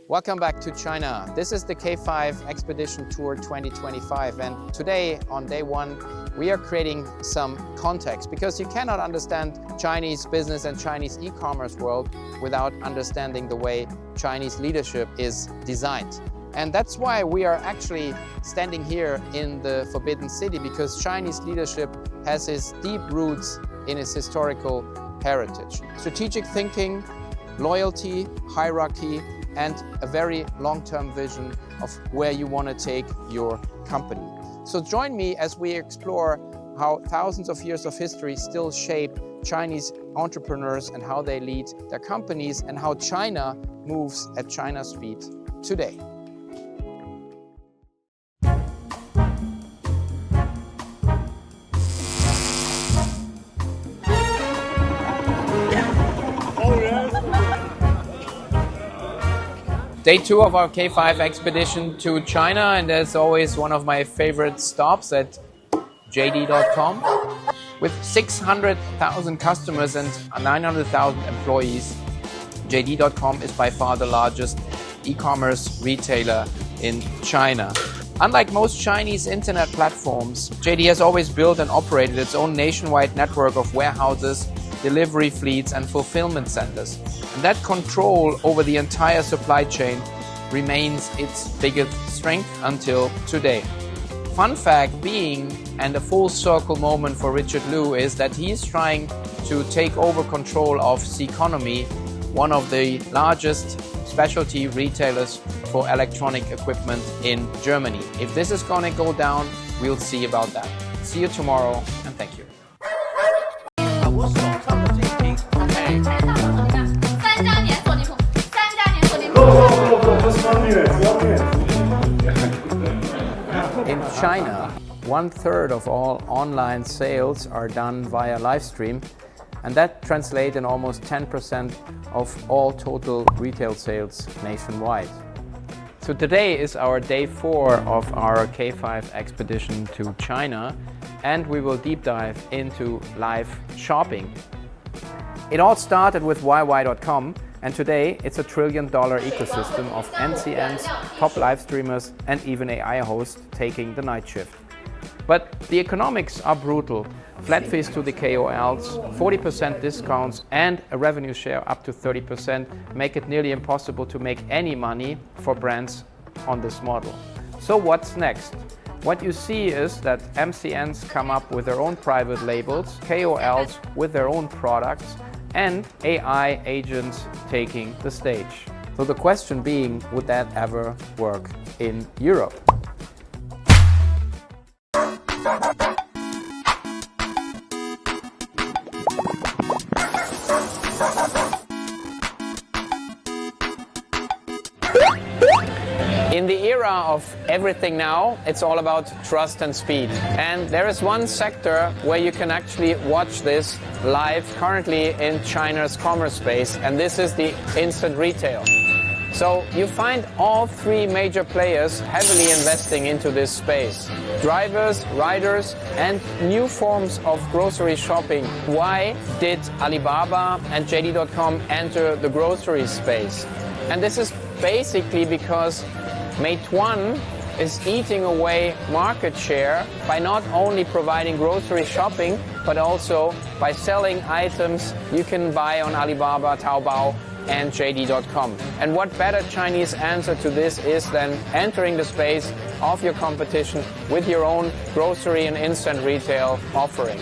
Welcome back to China. This is the K5 Expedition Tour 2025, and today on day one we are creating some context, because you cannot understand Chinese business and Chinese e-commerce world without understanding the way Chinese leadership is designed. And that's why we are actually standing here in the Forbidden City, because Chinese leadership has its deep roots in its historical heritage. Strategic thinking, loyalty, hierarchy, and a very long-term vision of where you want to take your company. So join me as we explore how thousands of years of history still shape Chinese entrepreneurs and how they lead their companies, and how China moves at China's speed today. Day two of our K5 expedition to China, and as always one of my favorite stops at JD.com. With 600,000 customers and 900,000 employees, JD.com is by far the largest e-commerce retailer in China. Unlike most Chinese internet platforms, JD has always built and operated its own nationwide network of warehouses, delivery fleets and fulfillment centers. And that control over the entire supply chain remains its biggest strength until today. Fun fact being, and a full circle moment for Richard Liu, is that he's trying to take over control of Ceconomy, one of the largest specialty retailers for electronic equipment in Germany. If this is going to go down, we'll see about that. See you tomorrow, and thank you. In China, 1/3 of all online sales are done via live stream, and that translates in almost 10% of all total retail sales nationwide. So today is our day 4 of our K5 expedition to China, and we will deep dive into live shopping. It all started with YY.com, and today it's a $1 trillion ecosystem of NCNs, top live streamers and even AI hosts taking the night shift. But the economics are brutal. Flat fees to the KOLs, 40% discounts and a revenue share up to 30% make it nearly impossible to make any money for brands on this model. So what's next? What you see is that MCNs come up with their own private labels, KOLs with their own products, and AI agents taking the stage. So the question being, would that ever work in Europe? In the era of everything now, it's all about trust and speed. And there is one sector where you can actually watch this live currently in China's commerce space, and this is the instant retail. So you find all 3 major players heavily investing into this space. Drivers, riders, and new forms of grocery shopping. Why did Alibaba and JD.com enter the grocery space? And this is basically because Meituan is eating away market share by not only providing grocery shopping, but also by selling items you can buy on Alibaba, Taobao and JD.com. And what better Chinese answer to this is than entering the space of your competition with your own grocery and instant retail offering.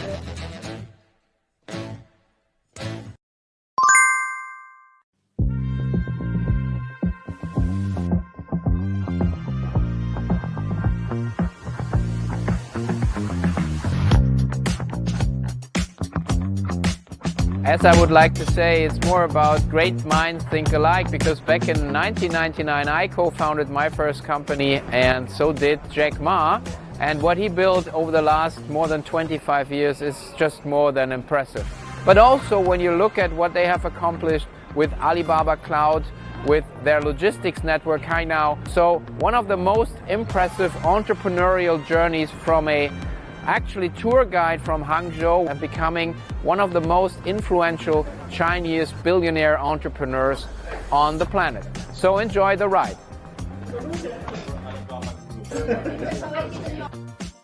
As I would like to say, it's more about great minds think alike, because back in 1999 I co-founded my first company, and so did Jack Ma. And what he built over the last more than 25 years is just more than impressive. But also when you look at what they have accomplished with Alibaba Cloud, with their logistics network Hainao. So one of the most impressive entrepreneurial journeys from a actually tour guide from Hangzhou and becoming one of the most influential Chinese billionaire entrepreneurs on the planet. So enjoy the ride.